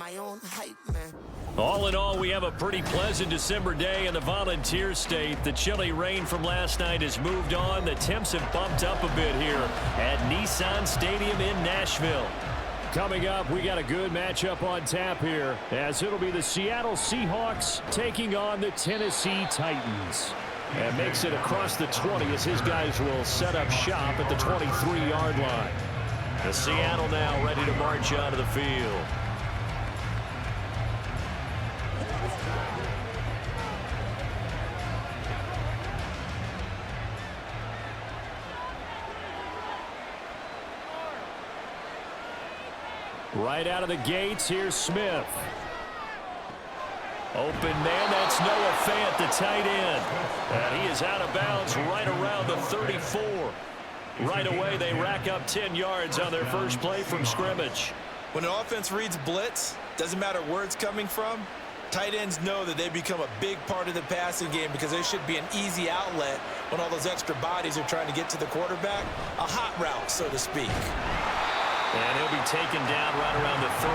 my own hype man. All in all, we have a pretty pleasant December day in the Volunteer State. The chilly rain from last night has moved on. The temps have bumped up a bit here at Nissan Stadium in Nashville. Coming up, we got a good matchup on tap here, as it'll be the Seattle Seahawks taking on the Tennessee Titans. And makes it across the 20 as his guys will set up shop at the 23-yard line. The Seattle now ready to march onto the field. Right out of the gates, here's Smith. Open man, that's Noah Fant, the tight end. And he is out of bounds right around the 34. Right away, they rack up 10 yards on their first play from scrimmage. When an offense reads blitz, doesn't matter where it's coming from, tight ends know that they become a big part of the passing game because they should be an easy outlet when all those extra bodies are trying to get to the quarterback. A hot route, so to speak. And he'll be taken down right around the 34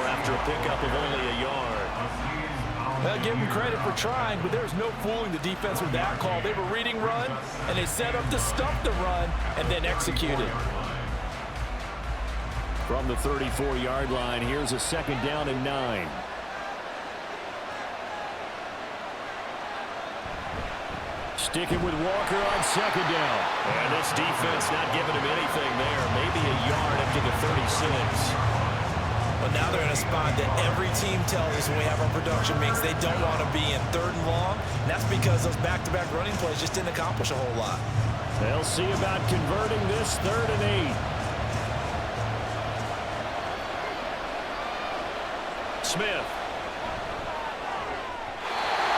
after a pickup of only a yard. Well, give them credit for trying, but there's no fooling the defense with that call. They were reading run, and they set up to stuff the run and then executed. From the 34-yard line, here's a 2nd down and 9. Sticking with Walker on 2nd down. And this defense not giving him anything there. Maybe a yard up to the 36. But now they're in a spot that every team tells us when we have our production means they don't want to be in 3rd and long. And that's because those back-to-back running plays just didn't accomplish a whole lot. They'll see about converting this 3rd and 8. Smith.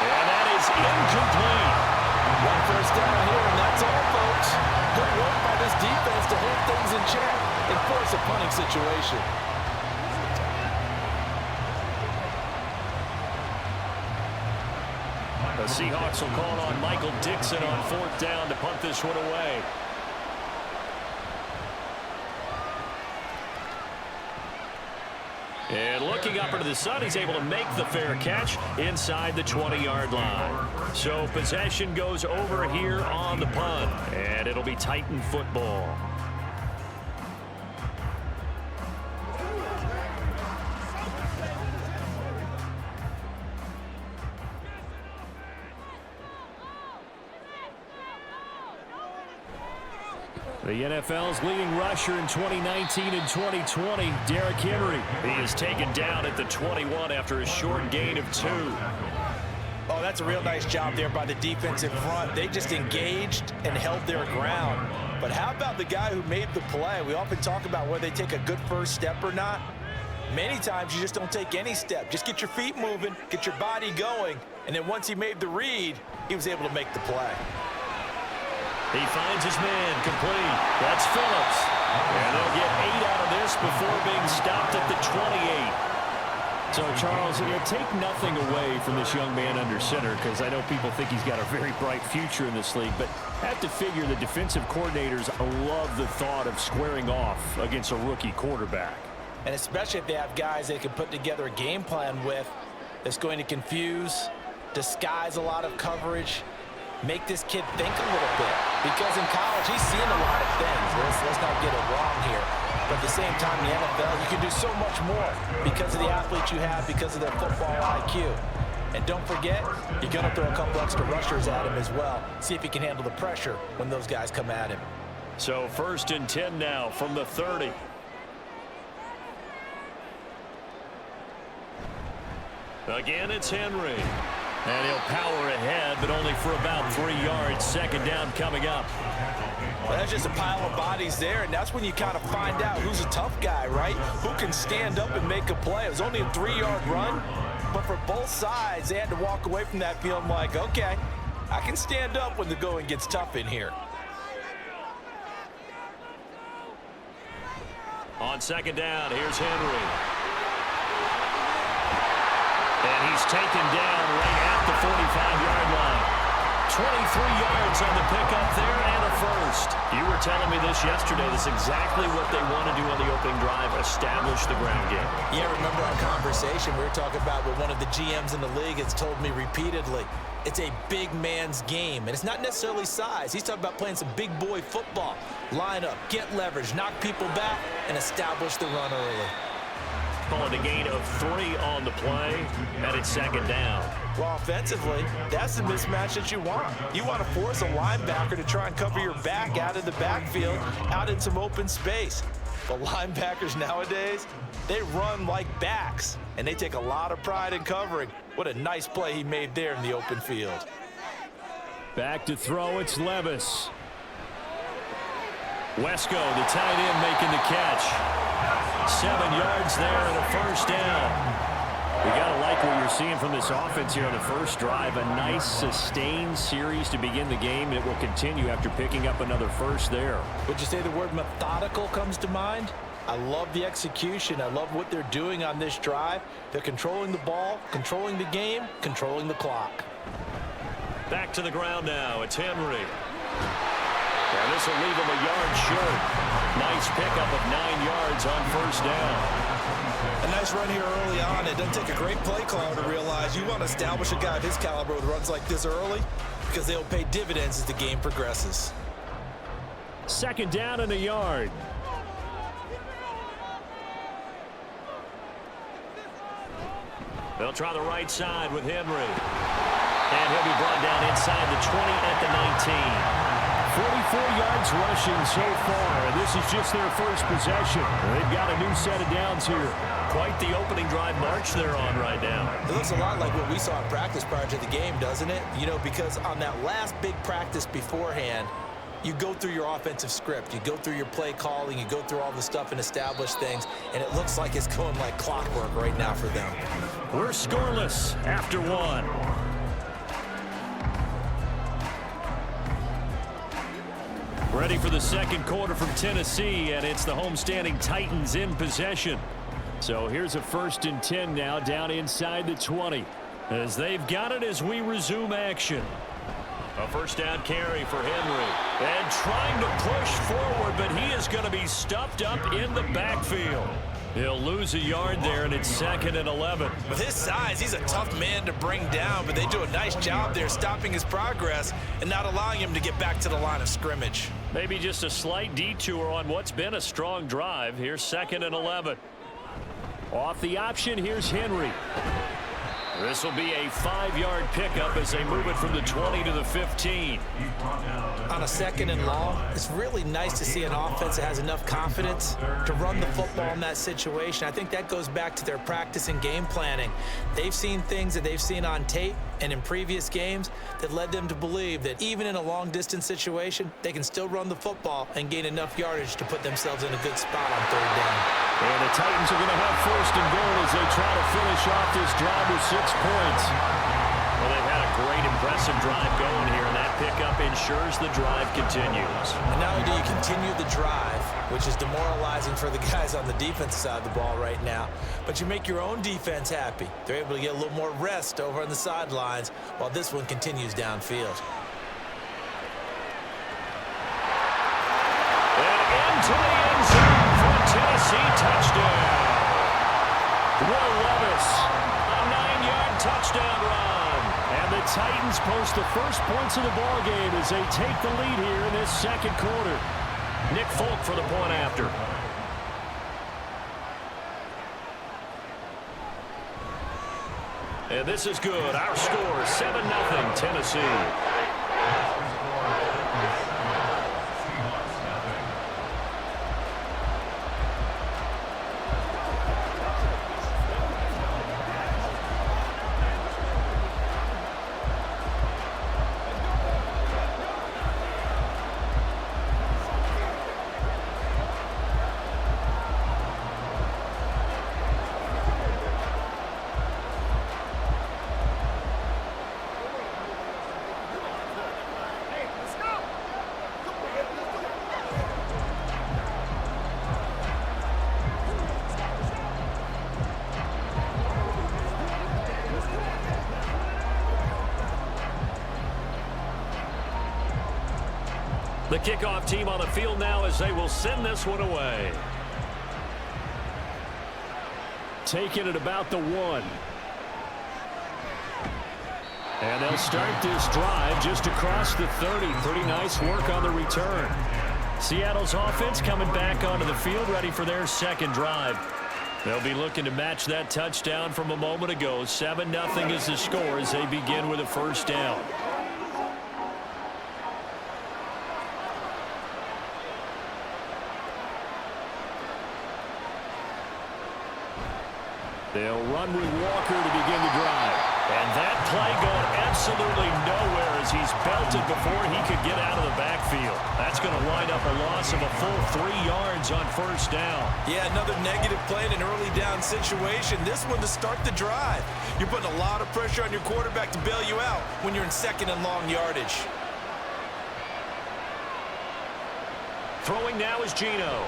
And that is incomplete. One first down here, and that's all, folks. Good work by this defense to hold things in check and force a punting situation. The Seahawks will call on Michael Dixon on 4th down to punt this one away. And looking up into the sun, he's able to make the fair catch inside the 20-yard line. So possession goes over here on the punt, and it'll be Titan football. The NFL's leading rusher in 2019 and 2020, Derrick Henry. He is taken down at the 21 after a short gain of 2. Oh, that's a real nice job there by the defense in front. They just engaged and held their ground. But how about the guy who made the play? We often talk about whether they take a good first step or not. Many times you just don't take any step. Just get your feet moving, get your body going, and then once he made the read, he was able to make the play. He finds his man complete. That's Phillips. And they'll get 8 out of this before being stopped at the 28. So, Charles, take nothing away from this young man under center, because I know people think he's got a very bright future in this league, but I have to figure the defensive coordinators love the thought of squaring off against a rookie quarterback. And especially if they have guys they can put together a game plan with that's going to confuse, disguise a lot of coverage, make this kid think a little bit. Because in college, he's seen a lot of things. Let's not get it wrong here. But at the same time, in the NFL, you can do so much more because of the athletes you have, because of their football IQ. And don't forget, you're going to throw a couple extra rushers at him as well. See if he can handle the pressure when those guys come at him. So 1st and 10 now from the 30. Again, it's Henry. And he'll power ahead, but only for about 3 yards. 2nd down coming up. Well, that's just a pile of bodies there, and that's when you kind of find out who's a tough guy, right? Who can stand up and make a play. It was only a 3-yard run, but for both sides, they had to walk away from that feeling like, okay, I can stand up when the going gets tough in here. On 2nd down, here's Henry. And he's taken down right at the 45-yard line. 23 yards on the pickup there, and a first. You were telling me this yesterday. That's exactly what they want to do on the opening drive, establish the ground game. Yeah, remember our conversation we were talking about with one of the GMs in the league has told me repeatedly, it's a big man's game, and it's not necessarily size. He's talking about playing some big boy football. Line up, get leverage, knock people back, and establish the run early. Calling a gain of 3 on the play, and it's second down. Well, offensively, that's the mismatch that you want. You want to force a linebacker to try and cover your back out of the backfield, out in some open space. But linebackers nowadays, they run like backs, and they take a lot of pride in covering. What a nice play he made there in the open field. Back to throw, it's Levis. Wesco, the tight end, making the catch. 7 yards there and a first down. We got to like what you're seeing from this offense here on the first drive. A nice sustained series to begin the game, and it will continue after picking up another first there. Would you say the word methodical comes to mind? I love the execution. I love what they're doing on this drive. They're controlling the ball, controlling the game, controlling the clock. Back to the ground now. It's Henry. And this will leave him a yard short. Nice pickup of 9 yards on first down. A nice run here early on. It doesn't take a great play caller to realize you want to establish a guy of his caliber with runs like this early because they'll pay dividends as the game progresses. Second down and a yard. They'll try the right side with Henry. And he'll be brought down inside the 20 at the 19. 44 yards rushing so far, and this is just their first possession. They've got a new set of downs here. Quite the opening drive march they're on right now. It looks a lot like what we saw in practice prior to the game, doesn't it? You know, because on that last big practice beforehand, you go through your offensive script, you go through your play calling, you go through all the stuff and establish things, and it looks like it's going like clockwork right now for them. We're scoreless after 1. Ready for the second quarter from Tennessee, and it's the homestanding Titans in possession. So here's a 1st and 10 now down inside the 20 as they've got it as we resume action. A first down carry for Henry, and trying to push forward, but he is going to be stuffed up in the backfield. He'll lose a yard there, and it's 2nd and 11. With his size, he's a tough man to bring down, but they do a nice job there stopping his progress and not allowing him to get back to the line of scrimmage. Maybe just a slight detour on what's been a strong drive. Here's 2nd and 11. Off the option, here's Henry. This will be a 5-yard pickup as they move it from the 20 to the 15. On a 2nd and long, it's really nice to see an offense that has enough confidence to run the football in that situation. I think that goes back to their practice and game planning. They've seen things that they've seen on tape and in previous games that led them to believe that even in a long-distance situation, they can still run the football and gain enough yardage to put themselves in a good spot on 3rd down. And the Titans are going to have 1st and goal as they try to finish off this drive with 6 points. Well, they've had a great, impressive drive going here, and that pickup ensures the drive continues. And not only do you continue the drive, which is demoralizing for the guys on the defensive side of the ball right now, but you make your own defense happy. They're able to get a little more rest over on the sidelines while this one continues downfield. And into the end zone for a Tennessee touchdown. Will Levis, a 9-yard touchdown run. And the Titans post the first points of the ball game as they take the lead here in this second quarter. Nick Folk for the point after. And this is good. Our score, 7-0 Tennessee. The kickoff team on the field now as they will send this one away. Taking it about the 1. And they'll start this drive just across the 30. Pretty nice work on the return. Seattle's offense coming back onto the field, ready for their second drive. They'll be looking to match that touchdown from a moment ago. 7-0 is the score as they begin with a first down. They'll run with Walker to begin the drive. And that play going absolutely nowhere as he's belted before he could get out of the backfield. That's going to wind up a loss of a full 3 yards on first down. Yeah, another negative play in an early down situation. This one to start the drive. You're putting a lot of pressure on your quarterback to bail you out when you're in second and long yardage. Throwing now is Geno.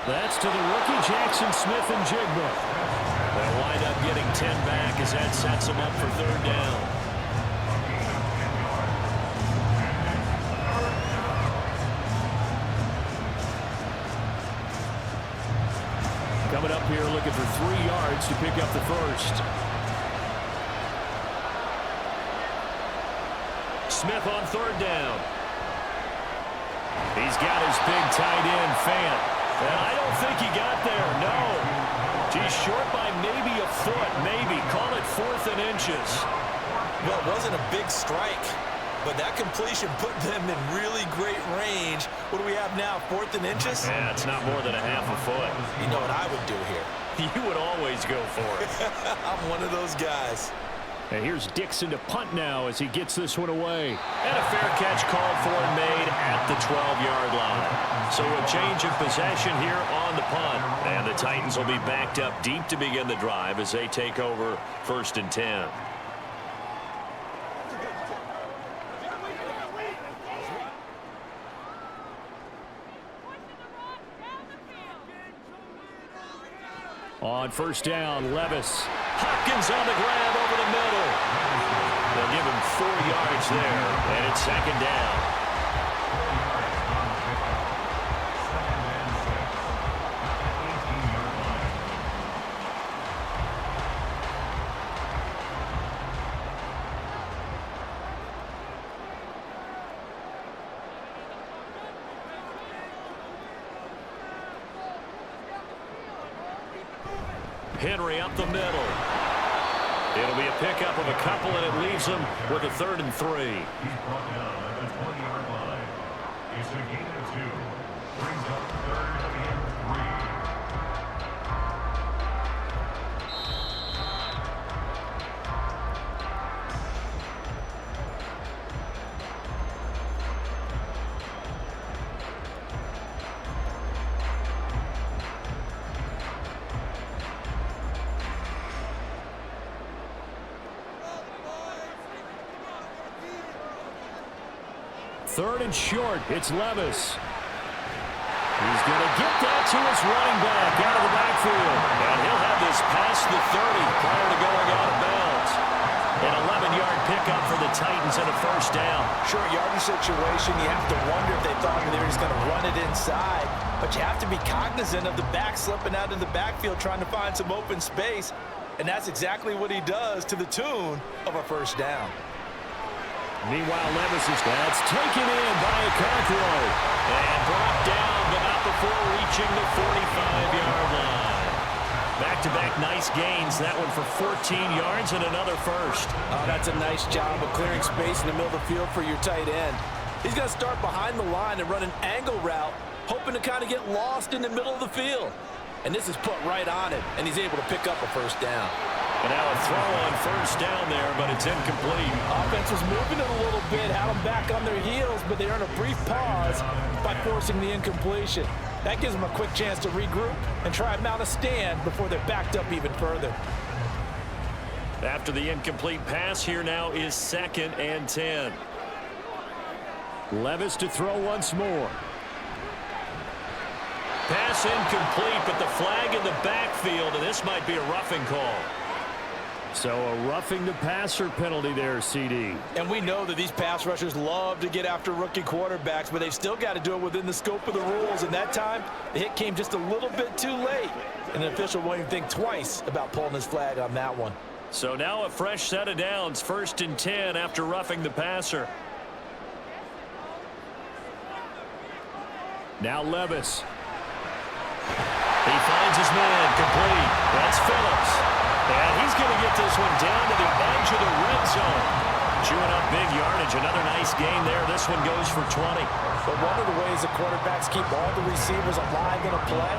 That's to the rookie, Jackson Smith-Njigba. They'll wind up getting 10 back as that sets them up for third down. Coming up here looking for 3 yards to pick up the first. Smith on third down. He's got his big tight end, Fant. And I don't think he got there, no. He's short by maybe a foot, maybe. Call it 4th and inches. Well, it wasn't a big strike, but that completion put them in really great range. What do we have now, 4th and inches? Yeah, it's not more than a half a foot. You know what I would do here? You would always go for it. I'm one of those guys. And here's Dixon to punt now as he gets this one away. And a fair catch called for and made at the 12-yard line. So a change of possession here on the punt. And the Titans will be backed up deep to begin the drive as they take over 1st and 10. On first down, Levis. Hopkins on the grab over the middle. They'll give him 4 yards there, and it's second down. Henry up the middle. It'll be a pickup of a couple, and it leaves them with a 3rd and 3. He's brought down at the 20-yard line. It's a gain of 2. Brings up 3rd and 3. Third and short. It's Levis. He's going to get that to his running back out of the backfield. And he'll have this past the 30 prior to going out of bounds. An 11-yard pickup for the Titans and a first down. Short yardage situation, you have to wonder if they thought they were just going to run it inside. But you have to be cognizant of the back slipping out of the backfield trying to find some open space. And that's exactly what he does to the tune of a first down. Meanwhile, Levis is that's taken in by a Conroy. And brought down, but not before reaching the 45-yard line. Back-to-back nice gains. That one for 14 yards and another first. Oh, that's a nice job of clearing space in the middle of the field for your tight end. He's going to start behind the line and run an angle route, hoping to kind of get lost in the middle of the field. And this is put right on it, and he's able to pick up a first down. And now a throw on first down there, but it's incomplete. Offense was moving it a little bit, had them back on their heels, but they earn a brief pause by forcing the incompletion. That gives them a quick chance to regroup and try and mount a stand before they're backed up even further. After the incomplete pass, here now is 2nd and 10. Levis to throw once more. Pass incomplete, but the flag in the backfield, and this might be a roughing call. So a roughing the passer penalty there, CD. And we know that these pass rushers love to get after rookie quarterbacks, but they've still got to do it within the scope of the rules. And that time, the hit came just a little bit too late. And the official won't even think twice about pulling his flag on that one. So now a fresh set of downs, 1st and 10 after roughing the passer. Now Levis. He finds his man, complete. That's Phillips. And he's going to get this one down to the edge of the red zone. Chewing up big yardage. Another nice gain there. This one goes for 20. But one of the ways the quarterbacks keep all the receivers alive in a play,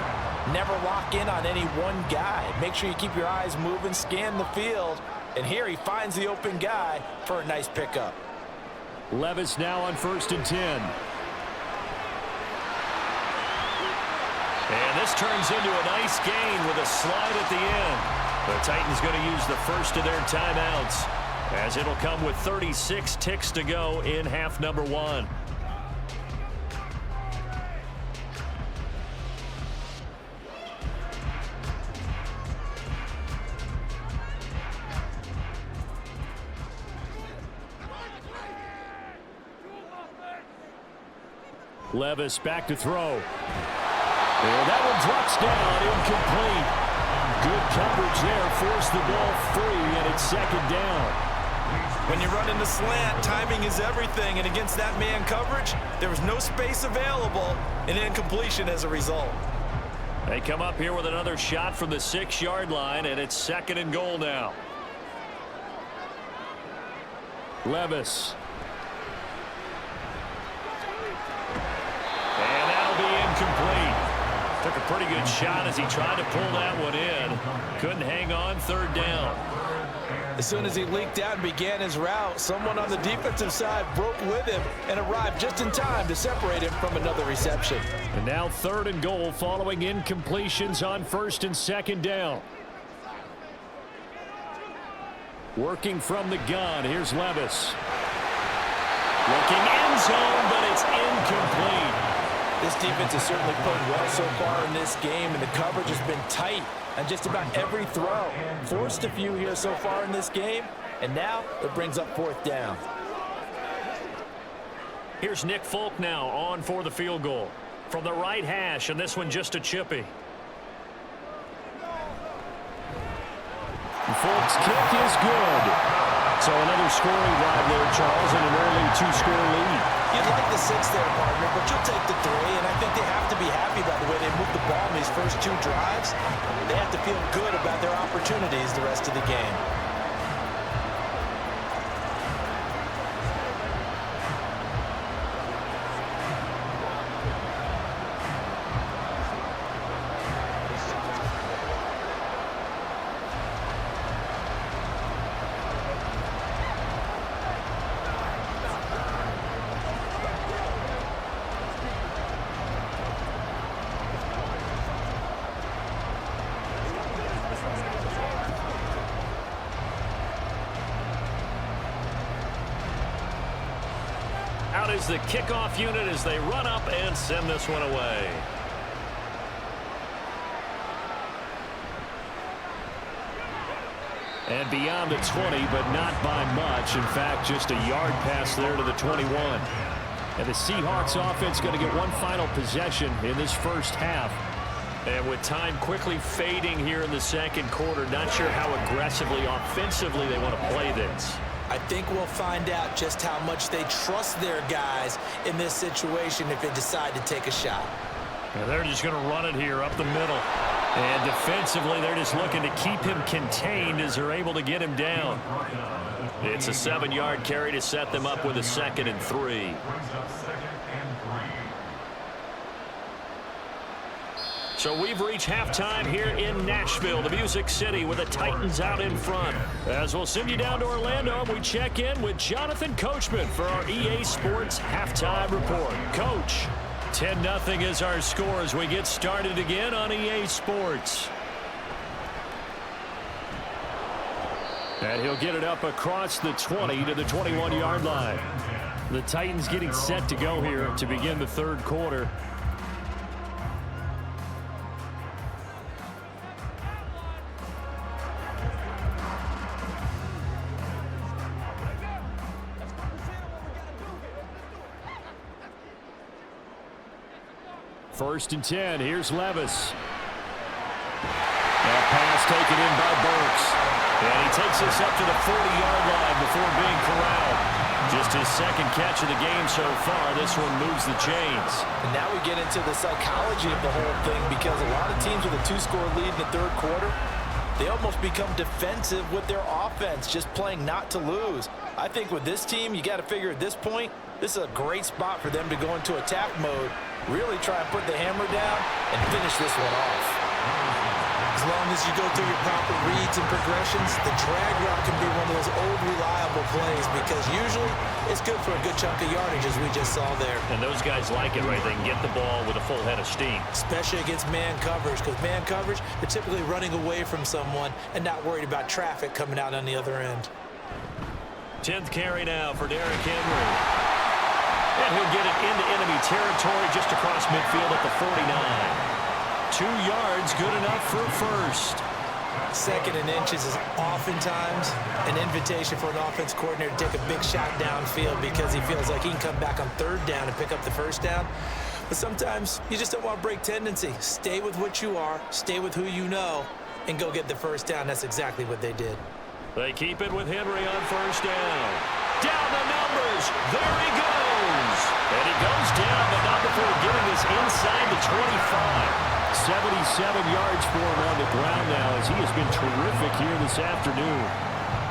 never lock in on any one guy. Make sure you keep your eyes moving, scan the field. And here he finds the open guy for a nice pickup. Levis now on 1st and 10. And this turns into a nice gain with a slide at the end. The Titans going to use the first of their timeouts, as it'll come with 36 ticks to go in half number 1. Levis back to throw. And that one drops down, incomplete. Good coverage there, forced the ball free, and it's 2nd down. When you run in the slant, timing is everything, and against that man coverage, there was no space available, and incompletion as a result. They come up here with another shot from the 6-yard line, and it's 2nd and goal now. Levis. And that'll be incomplete. Took a pretty good shot as he tried to pull that one in. Couldn't hang on, 3rd down. As soon as he leaked out and began his route, someone on the defensive side broke with him and arrived just in time to separate him from another reception. And now 3rd and goal following incompletions on 1st and 2nd down. Working from the gun, here's Levis. Looking end zone, but it's incomplete. This defense has certainly played well so far in this game, and the coverage has been tight on just about every throw. Forced a few here so far in this game, and now it brings up 4th down. Here's Nick Folk now on for the field goal. From the right hash, and this one just a chippy. Folk's kick is good. So another scoring drive there, Charles, and an early 2-score lead. You'd like the 6 there, partner, but you'll take the 3, and I think they have to be happy by the way they moved the ball in these first 2 drives. They have to feel good about their opportunities the rest of the game. Out is the kickoff unit as they run up and send this one away. And beyond the 20, but not by much. In fact, just a yard pass there to the 21. And the Seahawks offense going to get one final possession in this first half. And with time quickly fading here in the 2nd quarter, not sure how aggressively, offensively they want to play this. I think we'll find out just how much they trust their guys in this situation if they decide to take a shot. And they're just going to run it here up the middle. And defensively, they're just looking to keep him contained as they're able to get him down. It's a 7-yard carry to set them up with a 2nd and 3. So we've reached halftime here in Nashville, the Music City, with the Titans out in front. As we'll send you down to Orlando, and we check in with Jonathan Coachman for our EA Sports Halftime Report. Coach, 10-0 is our score as we get started again on EA Sports. And he'll get it up across the 20 to the 21-yard line. The Titans getting set to go here to begin the 3rd quarter. First and 10. Here's Levis. That pass taken in by Burks. And he takes this up to the 40-yard line before being corralled. Just his second catch of the game so far. This one moves the chains. And now we get into the psychology of the whole thing, because a lot of teams with a 2-score lead in the third quarter, they almost become defensive with their offense, just playing not to lose. I think with this team, you got to figure at this point, this is a great spot for them to go into attack mode, really try and put the hammer down and finish this one off. As long as you go through your proper reads and progressions, the drag route can be one of those old reliable plays, because usually it's good for a good chunk of yardage, as we just saw there. And those guys like it, right? They can get the ball with a full head of steam. Especially against man coverage, because man coverage, they're typically running away from someone and not worried about traffic coming out on the other end. 10th carry now for Derrick Henry. And he'll get it into enemy territory just across midfield at the 49. 2 yards, good enough for a first. Second and inches is oftentimes an invitation for an offense coordinator to take a big shot downfield, because he feels like he can come back on third down and pick up the first down. But sometimes you just don't want to break tendency. Stay with what you are, stay with who you know, and go get the first down. That's exactly what they did. They keep it with Henry on first down. Down the numbers. There he goes. And he goes down, but not before getting this inside the 25. 77 yards for him on the ground now, as he has been terrific here this afternoon.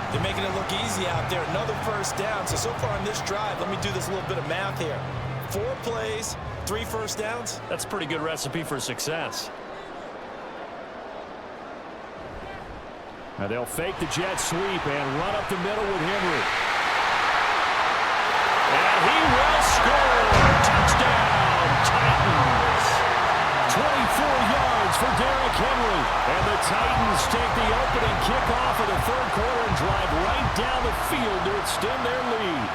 They're making it look easy out there. Another first down. So far on this drive, let me do this little bit of math here. 4 plays, 3 first downs. That's a pretty good recipe for success. Now they'll fake the jet sweep and run up the middle with Henry. And he will score. Touchdown, Titans. 24 yards for Derrick Henry. And the Titans take the opening kickoff of the third quarter and drive right down the field to extend their lead.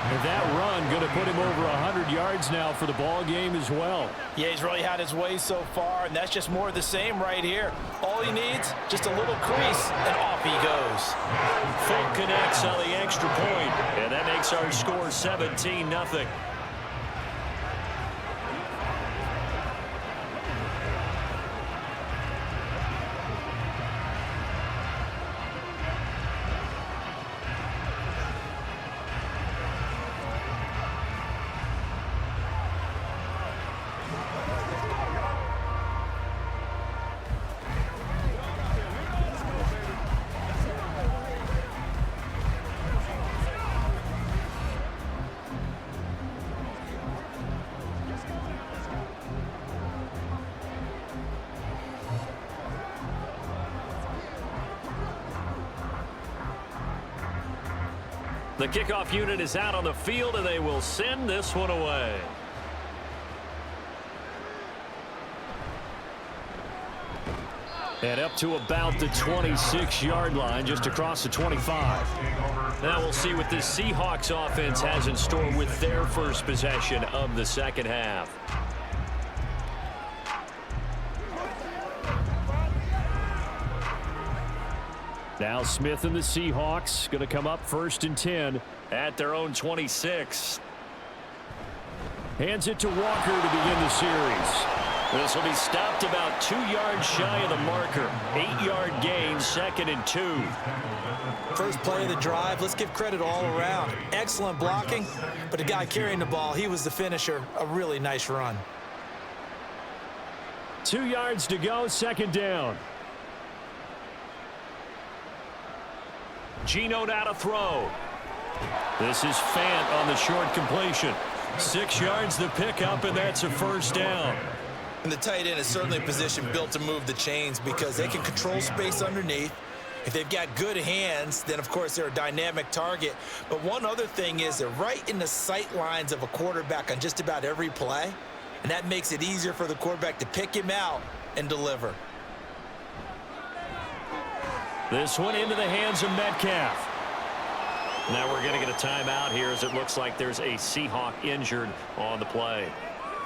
And that run going to put him over 100 yards now for the ball game as well. Yeah, he's really had his way so far, and that's just more of the same right here. All he needs, just a little crease, and off he goes. Fake connects on the extra point, and that makes our score 17-0. The kickoff unit is out on the field, and they will send this one away. And up to about the 26-yard line, just across the 25. Now we'll see what this Seahawks offense has in store with their first possession of the second half. Now Smith and the Seahawks going to come up first and 10 at their own 26. Hands it to Walker to begin the series. This will be stopped about 2 yards shy of the marker. 8-yard gain, 2nd and 2. First play of the drive, let's give credit all around. Excellent blocking, but the guy carrying the ball, he was the finisher. A really nice run. 2 yards to go, 2nd down. Geno now to throw. This is Fant on the short completion. 6 yards the pickup, and that's a first down. And the tight end is certainly a position built to move the chains, because they can control space underneath. If they've got good hands, then of course they're a dynamic target. But one other thing is they're right in the sight lines of a quarterback on just about every play. And that makes it easier for the quarterback to pick him out and deliver. This one into the hands of Metcalf. Now we're going to get a timeout here, as it looks like there's a Seahawk injured on the play.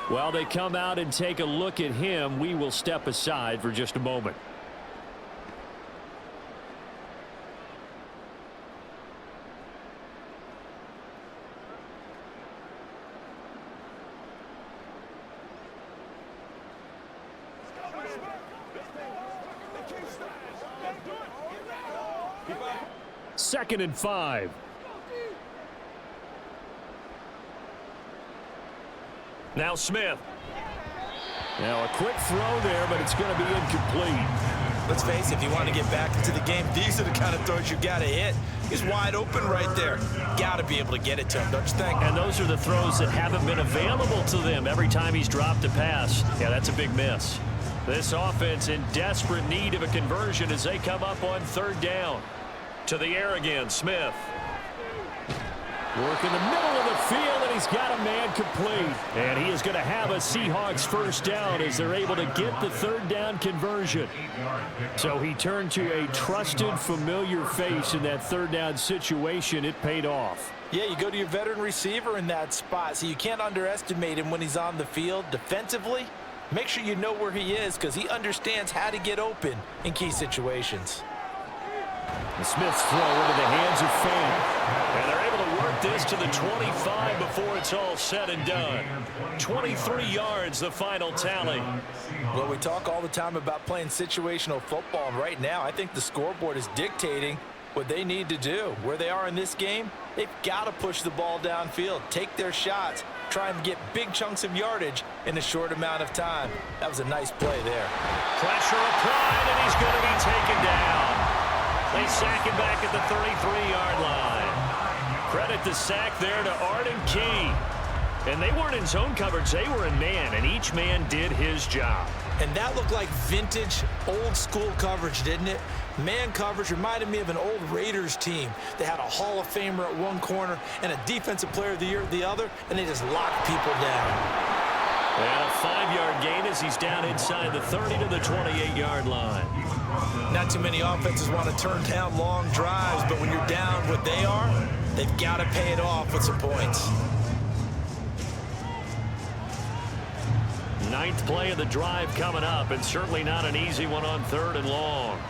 While they come out and take a look at him, we will step aside for just a moment. 2nd and 5. Now Smith. Now a quick throw there, but it's going to be incomplete. Let's face it, if you want to get back into the game, these are the kind of throws you got to hit. He's wide open right there. Got to be able to get it to him, don't you think? And those are the throws that haven't been available to them every time he's dropped a pass. Yeah, that's a big miss. This offense in desperate need of a conversion as they come up on 3rd down. To the air again, Smith. Work in the middle of the field, and he's got a man complete. And he is going to have a Seahawks 1st down as they're able to get the 3rd down conversion. So he turned to a trusted, familiar face in that 3rd down situation. It paid off. Yeah, you go to your veteran receiver in that spot, so you can't underestimate him when he's on the field defensively. Make sure you know where he is because he understands how to get open in key situations. The Smith's throw into the hands of Fan. And they're able to work this to the 25 before it's all said and done. 23 yards, the final tally. Well, we talk all the time about playing situational football, and right now I think the scoreboard is dictating what they need to do. Where they are in this game, they've got to push the ball downfield, take their shots, try and get big chunks of yardage in a short amount of time. That was a nice play there. Pressure applied, and he's going to be taken down. They sack him back at the 33-yard line. Credit the sack there to Arden Key. And they weren't in zone coverage. They were in man, and each man did his job. And that looked like vintage, old-school coverage, didn't it? Man coverage reminded me of an old Raiders team. They had a Hall of Famer at one corner and a Defensive Player of the Year at the other, and they just locked people down. And a 5-yard gain as he's down inside the 30 to the 28-yard line. Not too many offenses want to turn down long drives, but when you're down what they are, they've got to pay it off with some points. 9th play of the drive coming up, and certainly not an easy one on 3rd and long.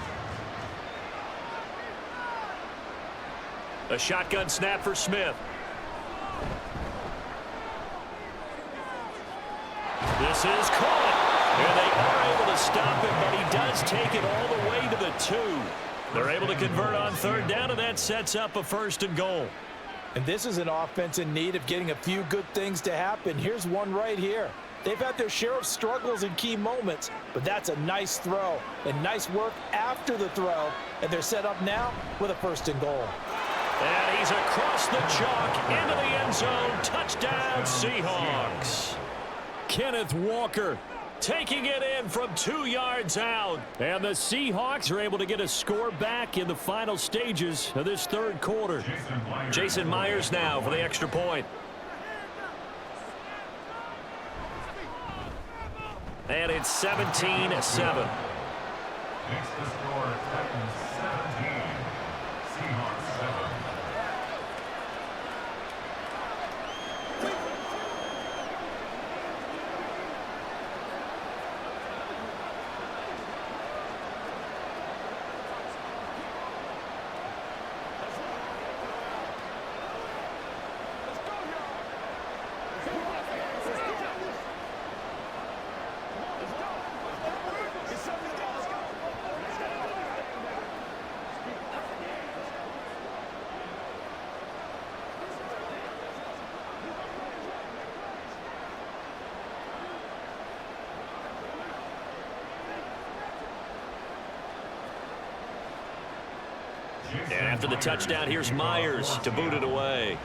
A shotgun snap for Smith. This is caught. And they are able to stop him, but he does take it all the way to the 2. They're able to convert on 3rd down, and that sets up a 1st and goal. And this is an offense in need of getting a few good things to happen. Here's one right here. They've had their share of struggles in key moments, but that's a nice throw and nice work after the throw, and they're set up now with a 1st and goal. And he's across the chalk into the end zone. Touchdown, Seahawks. Kenneth Walker taking it in from 2 yards out. And the Seahawks are able to get a score back in the final stages of this 3rd quarter. Jason Myers now for the extra point. And it's 17-7. Makes the score Titans 17, Seahawks 7. And after the touchdown, here's Myers to boot it away.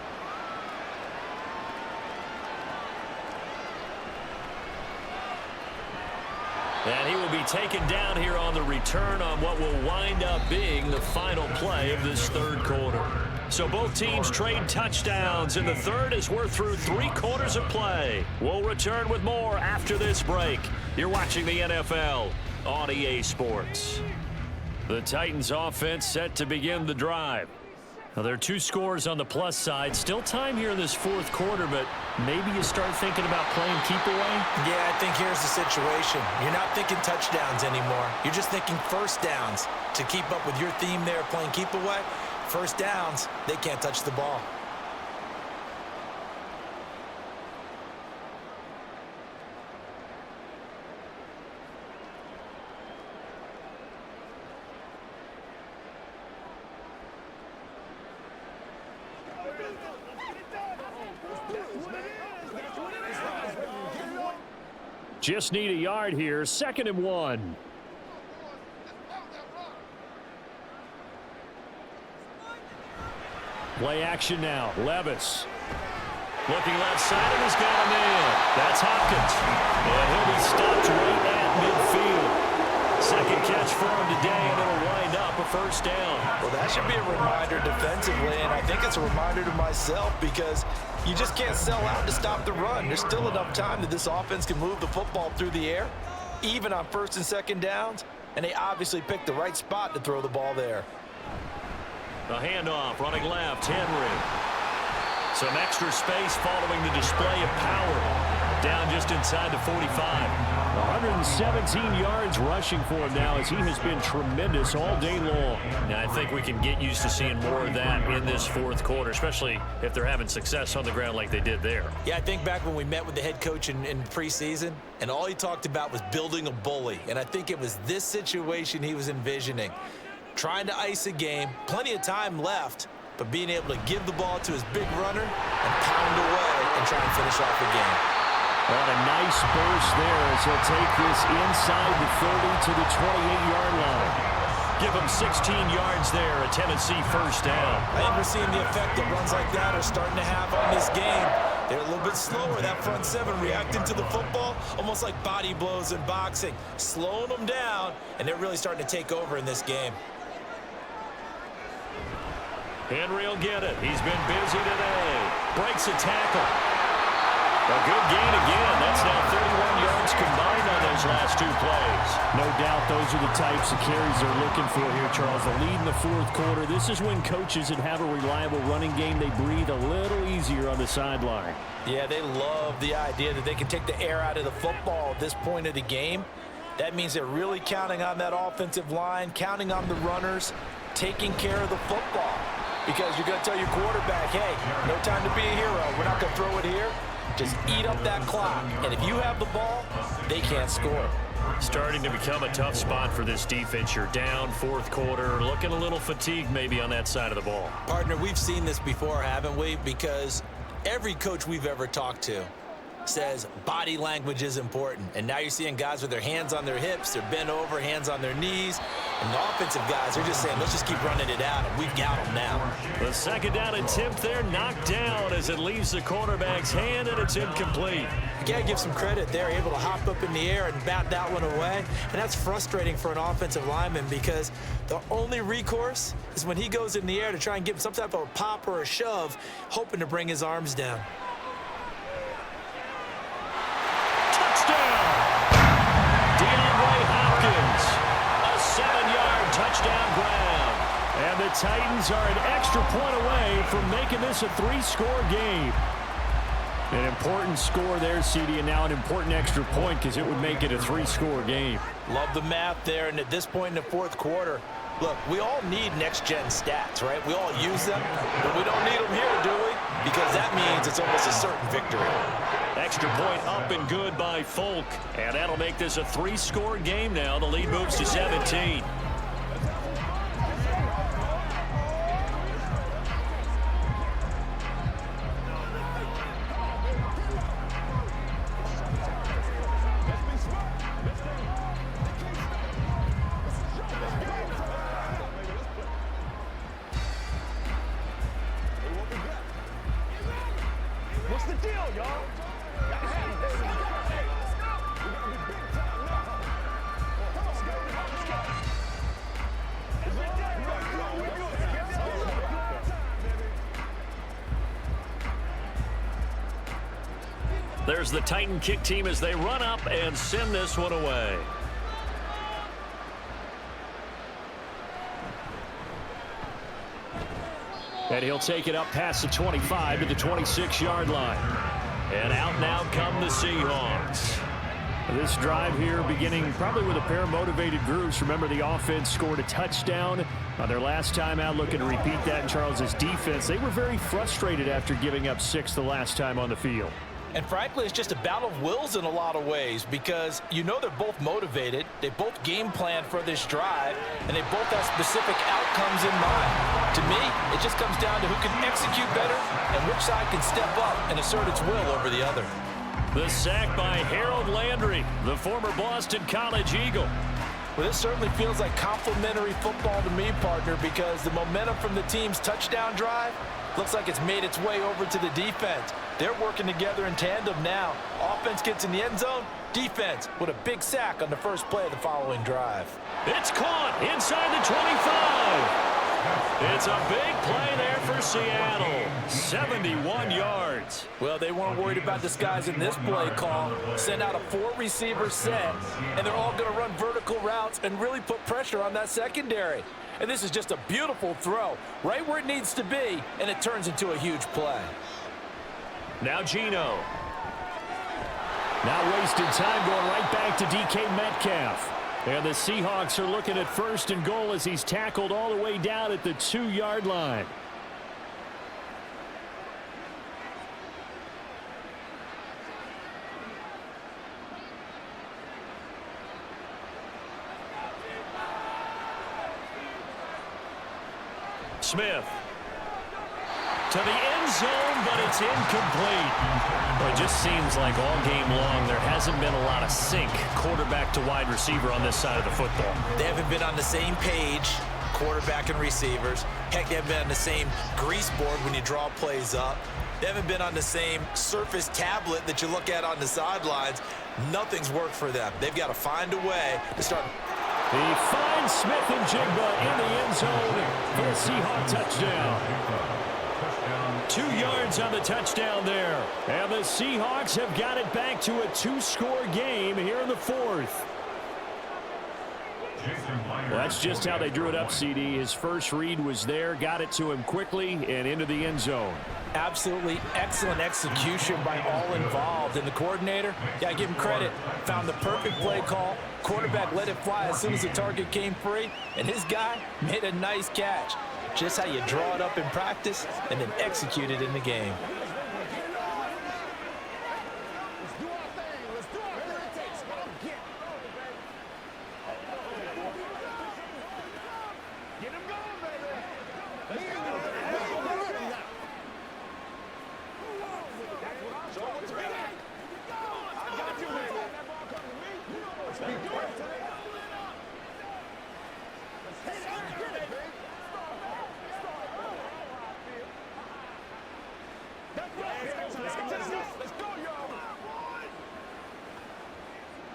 And he will be taken down here on the return on what will wind up being the final play of this 3rd quarter. So both teams trade touchdowns in the 3rd as we're through 3 quarters of play. We'll return with more after this break. You're watching the NFL on EA Sports. The Titans offense set to begin the drive. Now, there are 2 scores on the plus side. Still time here in this 4th quarter, but maybe you start thinking about playing keep away? Yeah, I think here's the situation. You're not thinking touchdowns anymore. You're just thinking 1st downs. To keep up with your theme there, playing keep away, 1st downs, they can't touch the ball. Just need a yard here. 2nd and 1. Play action now. Levis. Looking left side, and he's got him in. That's Hopkins. And he'll be stopped right at midfield. Second catch for him today, and it'll wind up a first down. Well, that should be a reminder defensively, and I think it's a reminder to myself because you just can't sell out to stop the run. There's still enough time that this offense can move the football through the air, even on 1st and 2nd downs, and they obviously picked the right spot to throw the ball there. The handoff, running left, Henry. Some extra space following the display of power. Down just inside the 45. 117 yards rushing for him now as he has been tremendous all day long. Now, I think we can get used to seeing more of that in this 4th quarter, especially if they're having success on the ground like they did there. Yeah, I think back when we met with the head coach in preseason, and all he talked about was building a bully. And I think it was this situation he was envisioning. Trying to ice a game, plenty of time left, but being able to give the ball to his big runner and pound away and try and finish off the game. What a nice burst there as he'll take this inside the 30 to the 28-yard line. Give him 16 yards there, a Tennessee first down. I think we're seeing the effect that runs like that are starting to have on this game. They're a little bit slower, that front 7 reacting to the football, almost like body blows in boxing, slowing them down, and they're really starting to take over in this game. Henry will get it. He's been busy today. Breaks a tackle. A good gain again. That's now 31 yards combined on those last 2 plays. No doubt those are the types of carries they're looking for here, Charles. The lead in the 4th quarter. This is when coaches that have a reliable running game, they breathe a little easier on the sideline. Yeah, they love the idea that they can take the air out of the football at this point of the game. That means they're really counting on that offensive line, counting on the runners, taking care of the football. Because you're going to tell your quarterback, hey, no time to be a hero. We're not going to throw it here. Just eat up that clock. And if you have the ball, they can't score. Starting to become a tough spot for this defense. You're down 4th quarter, looking a little fatigued maybe on that side of the ball. Partner, we've seen this before, haven't we? Because every coach we've ever talked to says body language is important. And now you're seeing guys with their hands on their hips, they're bent over, hands on their knees. And the offensive guys are just saying, let's just keep running it out, and we've got them now. The 2nd down attempt there knocked down as it leaves the quarterback's hand, and it's incomplete. You got to give some credit. They're able to hop up in the air and bat that one away. And that's frustrating for an offensive lineman because the only recourse is when he goes in the air to try and give him some type of a pop or a shove, hoping to bring his arms down. Touchdown ground. And the Titans are an extra point away from making this a 3-score game. An important score there, CD, and now an important extra point because it would make it a 3-score game. Love the math there, and at this point in the 4th quarter, look, we all need next-gen stats, right? We all use them, but we don't need them here, do we? Because that means it's almost a certain victory. Extra point up and good by Folk, and that'll make this a 3-score game now. The lead moves to 17. There's the Titan kick team as they run up and send this one away. And he'll take it up past the 25 to the 26-yard line. And out now come the Seahawks. This drive here beginning probably with a pair of motivated groups. Remember, the offense scored a touchdown on their last time out. Looking to repeat that in Charles's defense. They were very frustrated after giving up 6 the last time on the field. And frankly, it's just a battle of wills in a lot of ways because you know they're both motivated, they both game plan for this drive, and they both have specific outcomes in mind. To me, it just comes down to who can execute better and which side can step up and assert its will over the other. The sack by Harold Landry, the former Boston College Eagle. Well, this certainly feels like complimentary football to me, partner, because the momentum from the team's touchdown drive looks like it's made its way over to the defense. They're working together in tandem now. Offense gets in the end zone. Defense with a big sack on the first play of the following drive. It's caught inside the 25. It's a big play there for Seattle. 71 yards. Well, they weren't worried about disguising this play call. Send out a 4-receiver set, and they're all going to run vertical routes and really put pressure on that secondary. And this is just a beautiful throw, right where it needs to be, and it turns into a huge play. Now Geno. Not wasting time, going right back to DK Metcalf. And the Seahawks are looking at 1st and goal as he's tackled all the way down at the 2-yard line. Smith. To the end zone, but it's incomplete. Well, it just seems like all game long there hasn't been a lot of sync quarterback to wide receiver on this side of the football. They haven't been on the same page, quarterback and receivers. Heck, they haven't been on the same grease board when you draw plays up. They haven't been on the same Surface tablet that you look at on the sidelines. Nothing's worked for them. They've got to find a way to start. He finds Smith and Jigba in the end zone for a Seahawk touchdown. 2 yards on the touchdown there. And the Seahawks have got it back to a 2-score game here in the 4th. Well, that's just how they drew it up, CD. His first read was there, got it to him quickly, and into the end zone. Absolutely excellent execution by all involved. And the coordinator, yeah, give him credit, found the perfect play call. Quarterback let it fly as soon as the target came free, and his guy made a nice catch. Just how you draw it up in practice and then execute it in the game.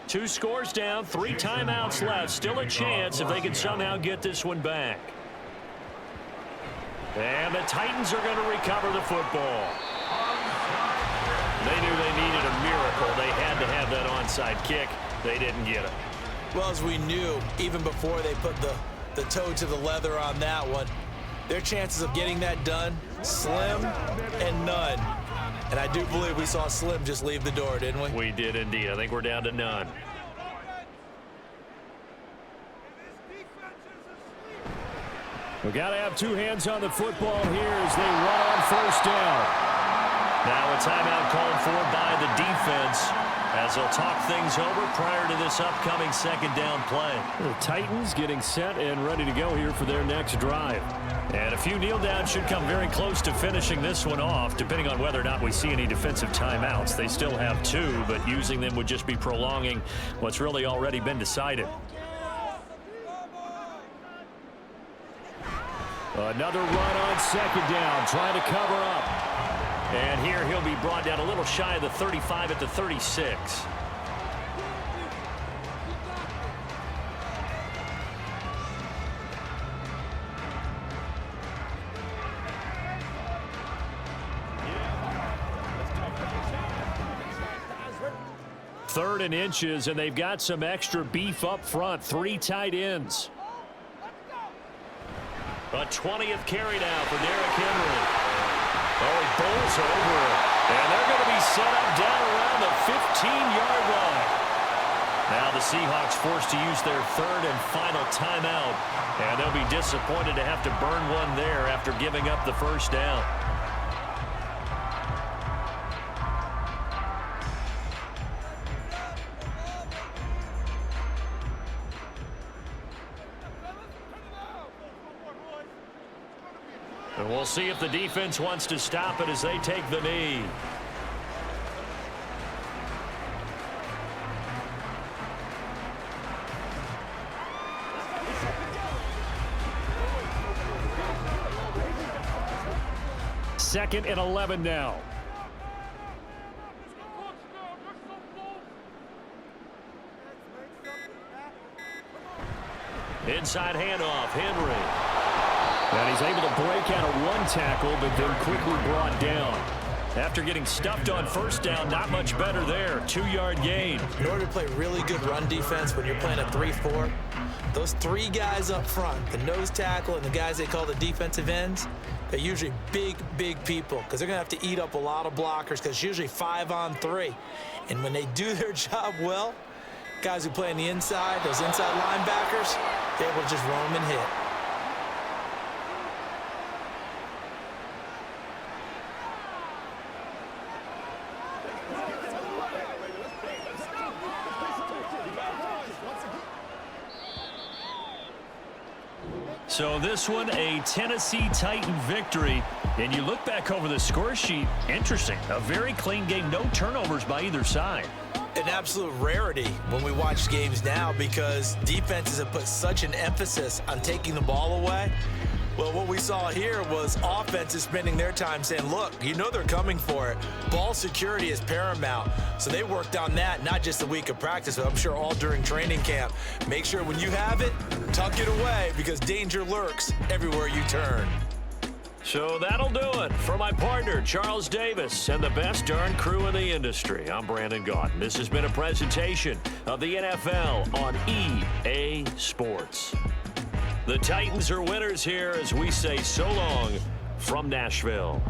Two scores down, 3 timeouts left. Still a chance if they can somehow get this one back. And the Titans are going to recover the football. They knew they needed a miracle. They had to have that onside kick. They didn't get it. Well, as we knew, even before they put the toe to the leather on that one, their chances of getting that done, slim and none. And I do believe we saw Slim just leave the door, didn't we? We did indeed. I think we're down to none. We've got to have 2 hands on the football here as they run on 1st down. Now a timeout called for by the defense as they'll talk things over prior to this upcoming 2nd down play. The Titans getting set and ready to go here for their next drive. And a few kneel downs should come very close to finishing this one off, depending on whether or not we see any defensive timeouts. They still have 2, but using them would just be prolonging what's really already been decided. Another run on 2nd down, trying to cover up. And here he'll be brought down a little shy of the 35 at the 36. Third and inches, and they've got some extra beef up front. 3 tight ends. A 20th carry now for Derrick Henry. Oh, he bowls over it. And they're going to be set up down around the 15-yard line. Now the Seahawks forced to use their 3rd and final timeout. And they'll be disappointed to have to burn one there after giving up the 1st down. And we'll see if the defense wants to stop it as they take the knee. Second and 11 now. Inside handoff, Henry. And he's able to break out of one tackle, but then quickly brought down. After getting stuffed on first down, not much better there. 2-yard gain. In order to play really good run defense when you're playing a 3-4, those three guys up front, the nose tackle and the guys they call the defensive ends, they're usually big, big people because they're going to have to eat up a lot of blockers because it's usually 5-on-3. And when they do their job well, guys who play on the inside, those inside linebackers, they're able to just roam and hit. So this one, a Tennessee Titan victory. And you look back over the score sheet, interesting. A very clean game, no turnovers by either side. An absolute rarity when we watch games now because defenses have put such an emphasis on taking the ball away. Well, what we saw here was offenses spending their time saying, look, you know they're coming for it. Ball security is paramount. So they worked on that, not just a week of practice, but I'm sure all during training camp. Make sure when you have it, tuck it away because danger lurks everywhere you turn. So that'll do it for my partner, Charles Davis, and the best darn crew in the industry. I'm Brandon Gaudin. This has been a presentation of the NFL on EA Sports. The Titans are winners here as we say so long from Nashville.